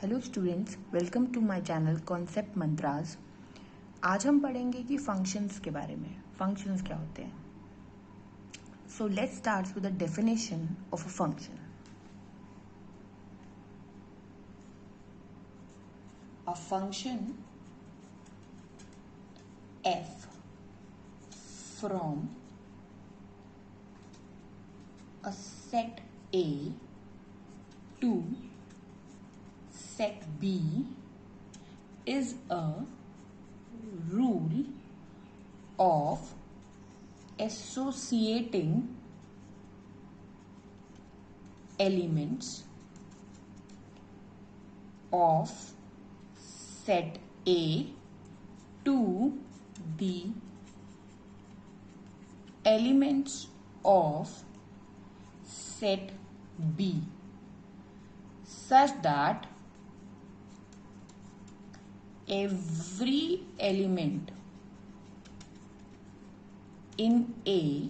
Hello students, welcome to my channel concept mantras. आज हम पढ़ेंगे कि फंक्शंस के बारे में। फंक्शंस क्या होते हैं? So let's start with the definition of a function. A function f from a set A to set B is a rule of associating elements of set A to the elements of set B such that every element in A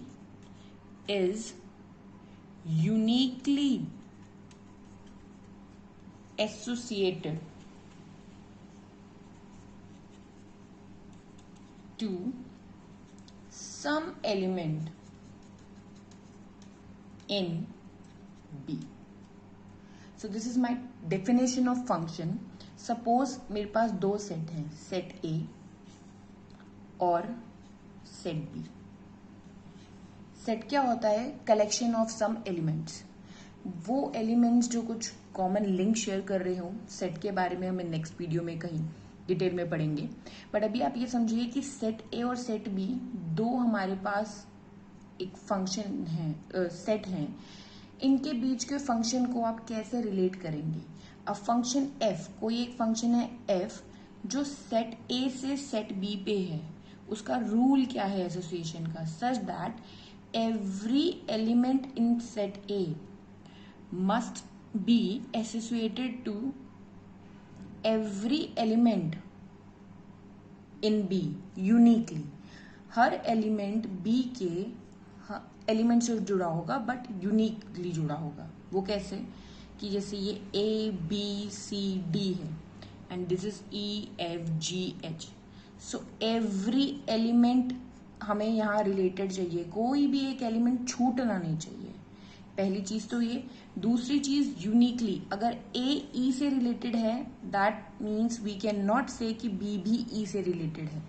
is uniquely associated to some element in B. So this is my definition of function. Suppose मेरे पास दो set हैं, set A और set B. Set क्या होता है? Collection of some elements. वो elements जो कुछ कॉमन लिंक शेयर कर रहे हो। सेट के बारे में हमें नेक्स्ट वीडियो में कहीं डिटेल में पढ़ेंगे, बट अभी आप ये समझिए कि सेट ए और सेट बी दो हमारे पास एक फंक्शन है, सेट है। इनके बीच के फंक्शन को आप कैसे रिलेट करेंगे? अब फंक्शन एफ, कोई एक फंक्शन है एफ जो सेट ए से सेट बी पे है, उसका रूल क्या है एसोसिएशन का? Such that every element in set A must be associated to every element in B uniquely. हर एलिमेंट बी के एलिमेंट से जुड़ा होगा बट यूनिकली जुड़ा होगा। वो कैसे? कि जैसे ये ए बी सी डी है and this is E F G H. So every element हमें यहाँ रिलेटेड चाहिए, कोई भी एक एलिमेंट छूटना नहीं चाहिए। पहली चीज तो ये। दूसरी चीज यूनिकली, अगर ए ई से रिलेटेड है that means we can not say कि बी भी ई से रिलेटेड है।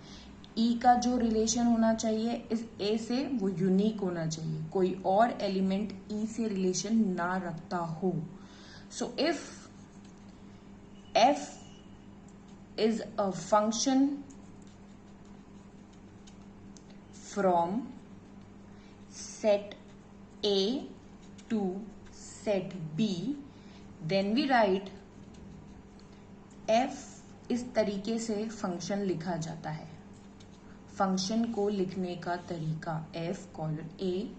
ई का जो रिलेशन होना चाहिए इस ए से वो यूनिक होना चाहिए, कोई और एलिमेंट ई से रिलेशन ना रखता हो। So if f is a function from set A to set B, then we write f इस तरीके से फंक्शन लिखा जाता है। फंक्शन को लिखने का तरीका f colon A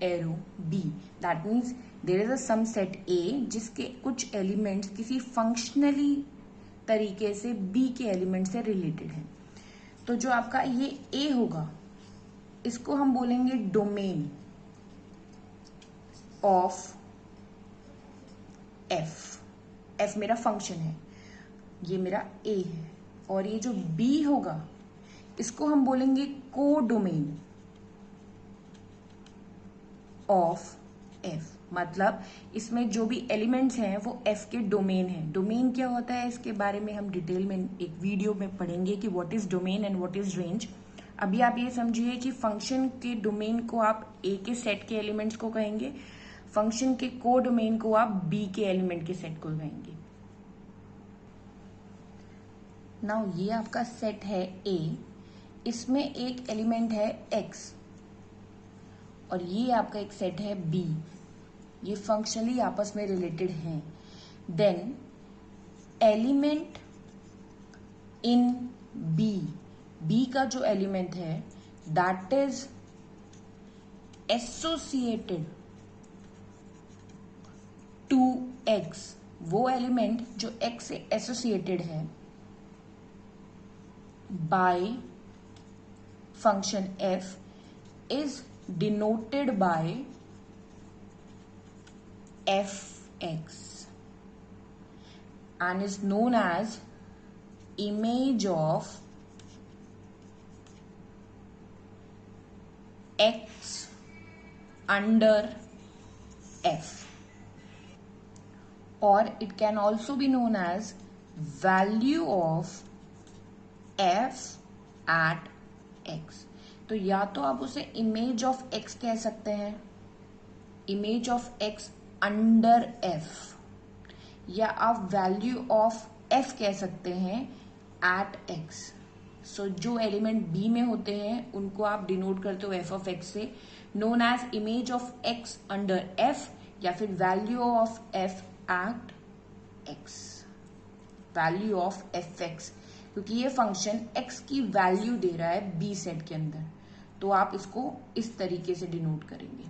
arrow B, that means there is a some set A जिसके कुछ एलिमेंट्स किसी फंक्शनली तरीके से बी के एलिमेंट से रिलेटेड है। तो जो आपका ये ए होगा इसको हम बोलेंगे डोमेन ऑफ एफ। एफ मेरा फंक्शन है, ये मेरा ए है, और ये जो बी होगा इसको हम बोलेंगे को डोमेन ऑफ एफ। मतलब इसमें जो भी एलिमेंट्स हैं वो एफ के डोमेन हैं। डोमेन क्या होता है इसके बारे में हम डिटेल में एक वीडियो में पढ़ेंगे कि what is domain and what is range. अभी आप ये समझिए कि फंक्शन के डोमेन को आप ए के सेट के एलिमेंट्स को कहेंगे, फंक्शन के को डोमेन को आप बी के एलिमेंट के सेट को कहेंगे। नाउ ये आपका सेट है ए, इसमें एक एलिमेंट है x और ये आपका एक सेट है b। ये फंक्शनली आपस में रिलेटेड हैं। देन एलिमेंट इन b का जो एलिमेंट है that is associated to x। वो एलिमेंट जो x से एसोसिएटेड है by function f is denoted by fx। and is known as image of x under f, or it can also be known as value of f at x. तो या तो आप उसे image of x कह सकते हैं, image of x under f, या आप वैल्यू ऑफ f कह सकते हैं एट x. सो जो एलिमेंट b में होते हैं उनको आप डिनोट करते हो f ऑफ x से, known as image of x under f, या फिर value of f at x, value of f x, क्योंकि ये फंक्शन x की वैल्यू दे रहा है b सेट के अंदर, तो आप इसको इस तरीके से डिनोट करेंगे.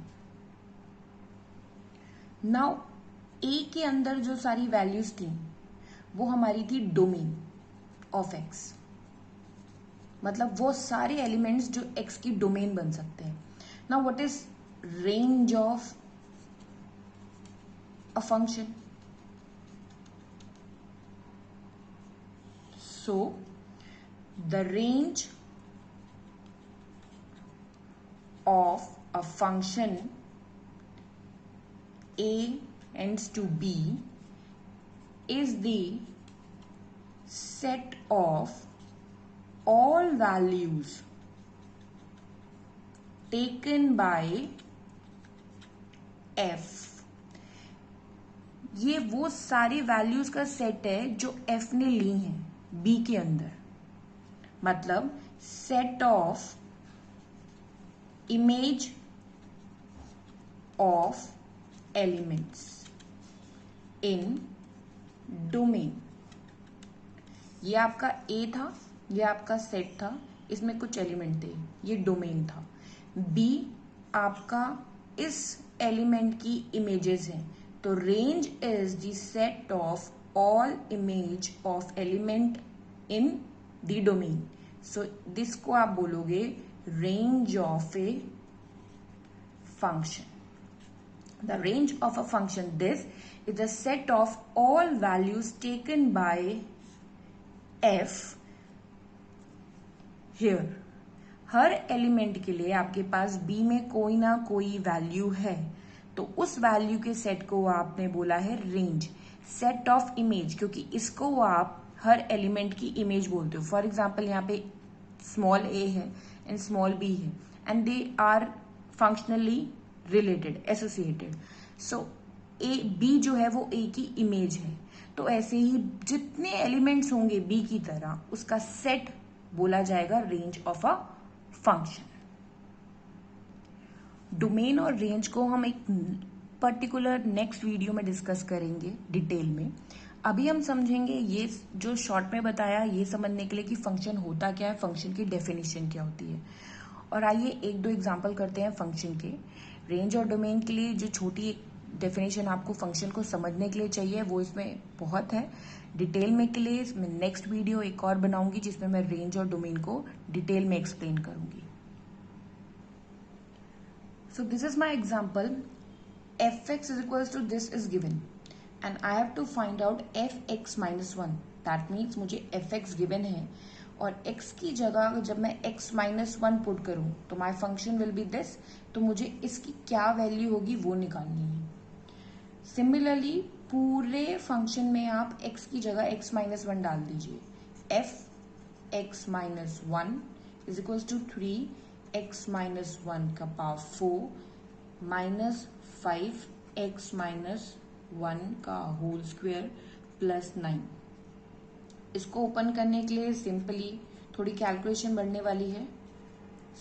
नाउ a के अंदर जो सारी वैल्यूज थी वो हमारी थी डोमेन ऑफ x, मतलब वो सारे एलिमेंट्स जो x की डोमेन बन सकते हैं. Now what is range of a function? So, the range of a function a tends to b is the set of all values taken by f. ये वो सारी वैल्यूज का सेट है जो f ने ली हैं b के अंदर, मतलब set of image of elements in domain. ये आपका a था, ये आपका सेट था, इसमें कुछ एलिमेंट थे, ये डोमेन था. b आपका इस एलिमेंट की इमेजेस हैं, तो range is the set of all image of element in the domain. So this को आप बोलोगे range of a function. The range of a function, this is the set of all values taken by f here. Her element के लिए आपके पास b में कोई ना कोई वैल्यू है, तो उस वैल्यू के सेट को आपने बोला है रेंज. सेट ऑफ इमेज, क्योंकि इसको आप हर एलिमेंट की इमेज बोलते हो. फॉर एग्जाम्पल यहाँ पे स्मॉल a है एंड स्मॉल b है, and they are functionally related, associated. So a b जो है वो a की इमेज है, तो ऐसे ही जितने एलिमेंट्स होंगे b की तरह उसका सेट बोला जाएगा range of a function. Domain और रेंज को हम एक पर्टिकुलर नेक्स्ट वीडियो में डिस्कस करेंगे डिटेल में. अभी हम समझेंगे ये जो शॉर्ट में बताया, ये समझने के लिए कि फंक्शन होता क्या है, फंक्शन की डेफिनेशन क्या होती है. और आइए एक दो एग्जांपल करते हैं फंक्शन के. रेंज और डोमेन के लिए जो छोटी डेफिनेशन आपको फंक्शन को समझने के लिए चाहिए वो इसमें बहुत है. डिटेल में के लिए मैं नेक्स्ट वीडियो एक और बनाऊंगी जिसमें मैं रेंज और डोमेन को डिटेल में एक्सप्लेन करूंगी. So this is my example. fx is equals to this is given and I have to find out fx minus 1. That means मुझे fx given है और x की जगह जब मैं x minus 1 पुट करूं तो my function will be this. तो मुझे इसकी क्या वैल्यू होगी वो निकालनी है. सिमिलरली पूरे फंक्शन में आप x की जगह x minus 1 डाल दीजिए. fx minus 1 is equals to 3 x माइनस 1 का पावर 4 माइनस 5 x माइनस 1 का होल स्क्वायर प्लस 9. इसको ओपन करने के लिए सिंपली थोड़ी कैलकुलेशन बढ़ने वाली है.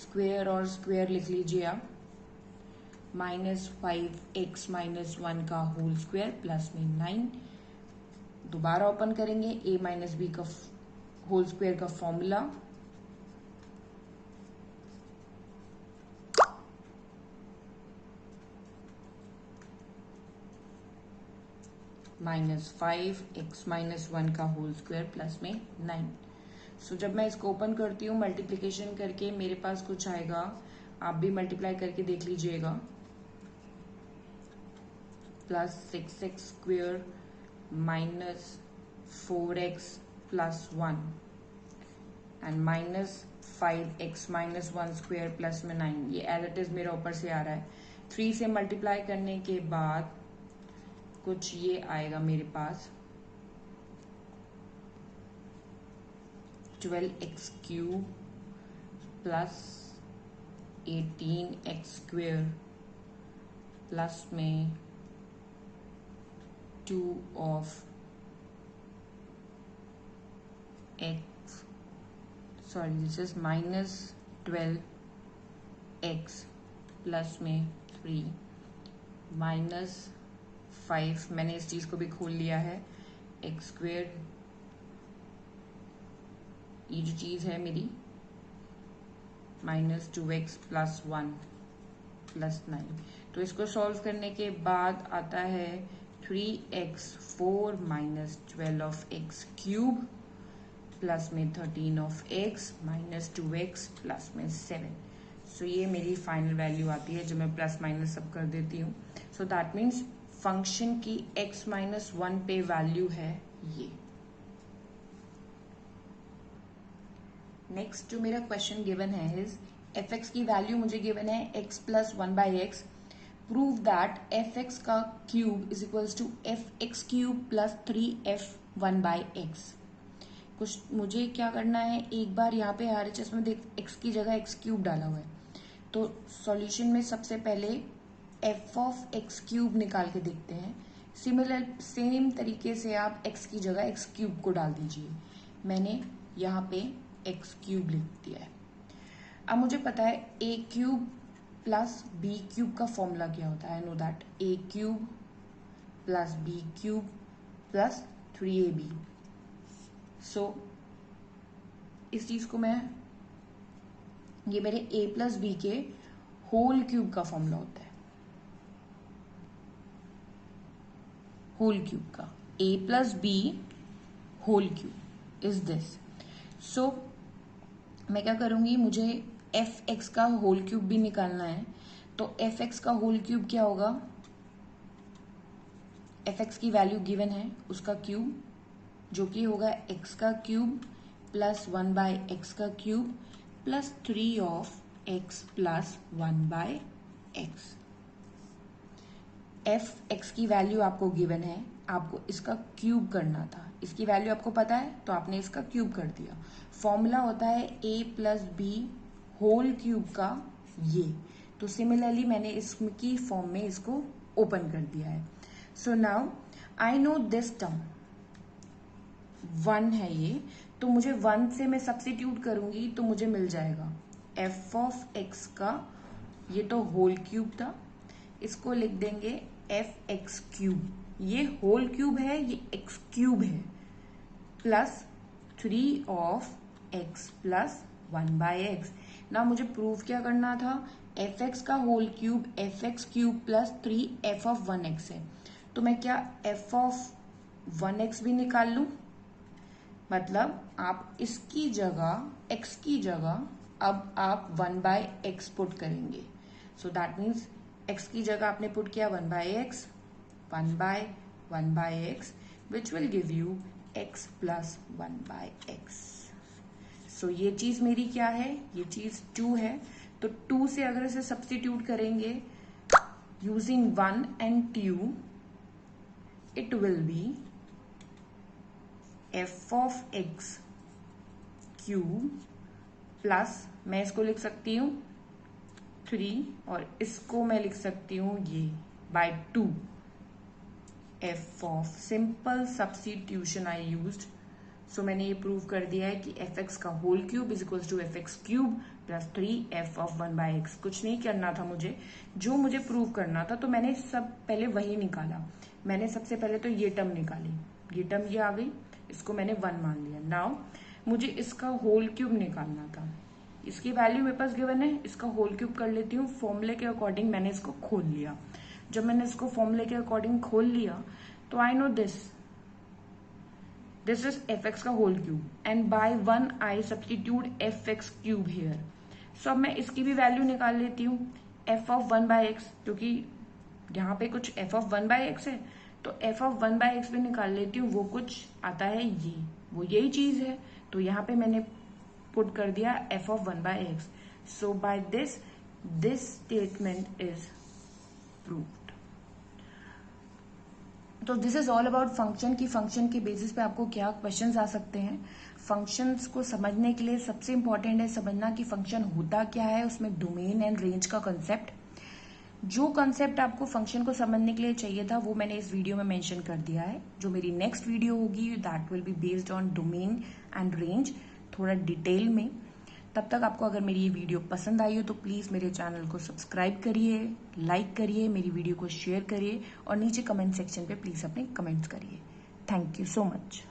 स्क्वायर और स्क्वायर लिख लीजिए आप. माइनस 5 x माइनस 1 का होल स्क्वायर प्लस में 9. दोबारा ओपन करेंगे. a माइनस बी का होल स्क्वायर का फॉर्मूला, माइनस 5 x माइनस 1 का होल स्क्वायर प्लस में 9. सो जब मैं इसको ओपन करती हूँ मल्टीप्लिकेशन करके मेरे पास कुछ आएगा. आप भी मल्टीप्लाई करके देख लीजिएगा. Plus 6x square minus 4x plus 1 and -5x minus 1 square plus में 9, ये एज इट इज मेरा ऊपर से आ रहा है। 3 से मल्टीप्लाई करने के बाद कुछ ये आएगा मेरे पास 12x cube plus 18x square plus में 2 of x, sorry this is -12x plus में 3 -5, मैंने इस चीज को भी खोल लिया है, एक्स स्क्वेयर, ये जो चीज है मेरी -2x प्लस 1 प्लस 9। तो इसको सॉल्व करने के बाद आता है 3x4 minus 12 of x cube plus में 13 of x minus 2x plus में 7। सो ये मेरी फाइनल वैल्यू आती है, जो मैं प्लस माइनस सब कर देती हूँ। सो दैट मीन्स फंक्शन की x माइनस 1 पे वैल्यू है ये। नेक्स्ट जो मेरा क्वेश्चन गिवन है इज fx की वैल्यू मुझे गिवन है x plus 1/x, prove that fx का cube is equals to fx cube plus 3f1/x। कुछ मुझे क्या करना है, एक बार यहाँ पे RHS में देख x की जगह x क्यूब डाला हुआ है, तो सॉल्यूशन में सबसे पहले f ऑफ x क्यूब निकाल के देखते हैं। सेम तरीके से आप x की जगह x क्यूब को डाल दीजिए। मैंने यहाँ पे x क्यूब लिख दिया है। अब मुझे पता है a cube plus b cube का फॉर्मूला क्या होता है। I know that a cube plus b cube plus 3ab। So इस चीज को मैं, ये मेरे a प्लस b के होल क्यूब का फॉर्मूला होता है, होल क्यूब का a plus b whole cube is this. So मैं क्या करूंगी, मुझे fx का होल क्यूब भी निकालना है। तो fx का होल क्यूब क्या होगा, fx की वैल्यू गिवन है उसका क्यूब, जो कि होगा x का क्यूब प्लस 1/x का cube plus 3 of x plus 1/x। fx की वैल्यू आपको गिवन है, आपको इसका क्यूब करना था। इसकी वैल्यू आपको पता है तो आपने इसका क्यूब कर दिया। फॉर्मूला होता है a plus b whole cube का ये। तो सिमिलरली मैंने इसकी फॉर्म में इसको ओपन कर दिया है। So now I know this term 1 है ये, तो मुझे 1 से मैं सब्स्टिट्यूट करूंगी तो मुझे मिल जाएगा f ऑफ x का, ये तो होल क्यूब था, इसको लिख देंगे fx क्यूब, ये होल क्यूब है, ये x क्यूब है, plus 3 of x plus 1/x। ना मुझे प्रूव क्या करना था, fx का whole cube fx cube plus 3f of 1x है, तो मैं क्या f ऑफ 1x भी निकाल लूं। मतलब आप इसकी जगह x की जगह अब आप 1/x पुट करेंगे। सो दैट मीन्स x की जगह आपने पुट किया 1/x, 1/1/x which will give you x plus 1/x। सो ये चीज मेरी क्या है, ये चीज 2 है। तो 2 से अगर इसे सब्स्टिट्यूट करेंगे using 1 and 2, it will be f of x cube plus, मैं इसको लिख सकती हूँ 3 और इसको मैं लिख सकती हूँ ये by 2, f of simple substitution I used. So मैंने ये प्रूव कर दिया है कि fx का whole cube is equal to fx cube plus 3f of 1/x। कुछ नहीं करना था मुझे, जो मुझे प्रूव करना था तो मैंने सब पहले वही निकाला। मैंने सबसे पहले तो ये टर्म निकाली, ये टर्म ये आ गई, इसको मैंने 1 मान लिया। नाउ मुझे इसका होल क्यूब निकालना था, इसकी वैल्यू मेरे पास गिवन है, इसका होल क्यूब कर लेती हूँ। फॉर्मूले के अकॉर्डिंग मैंने इसको खोल लिया। जब मैंने इसको फॉर्मूले के अकॉर्डिंग खोल लिया तो I know this is fx का whole cube and by 1 I substitute fx cube here. So अब मैं इसकी भी वैल्यू निकाल लेती हूँ f ऑफ 1/x, क्योंकि यहाँ पे कुछ f ऑफ 1/x है तो एफ ऑफ 1/x भी निकाल लेती हूँ, वो कुछ आता है ये, वो यही चीज है। तो यहाँ पे मैंने पुट कर दिया F of 1/x। So by this statement is proved. तो this is all about function की फंक्शन के बेसिस पे आपको क्या क्वेश्चंस आ सकते हैं। फंक्शंस को समझने के लिए सबसे इंपॉर्टेंट है समझना कि फंक्शन होता क्या है, उसमें डोमेन एंड रेंज का कंसेप्ट। जो कंसेप्ट आपको फंक्शन को समझने के लिए चाहिए था वो मैंने इस वीडियो में मेंशन कर दिया है। जो मेरी नेक्स्ट वीडियो होगी that will be based on domain and range, थोड़ा डिटेल में। तब तक आपको अगर मेरी ये वीडियो पसंद आई हो तो प्लीज़ मेरे चैनल को सब्सक्राइब करिए, लाइक करिए, मेरी वीडियो को शेयर करिए और नीचे कमेंट सेक्शन पे प्लीज़ अपने कमेंट्स करिए। Thank you so much.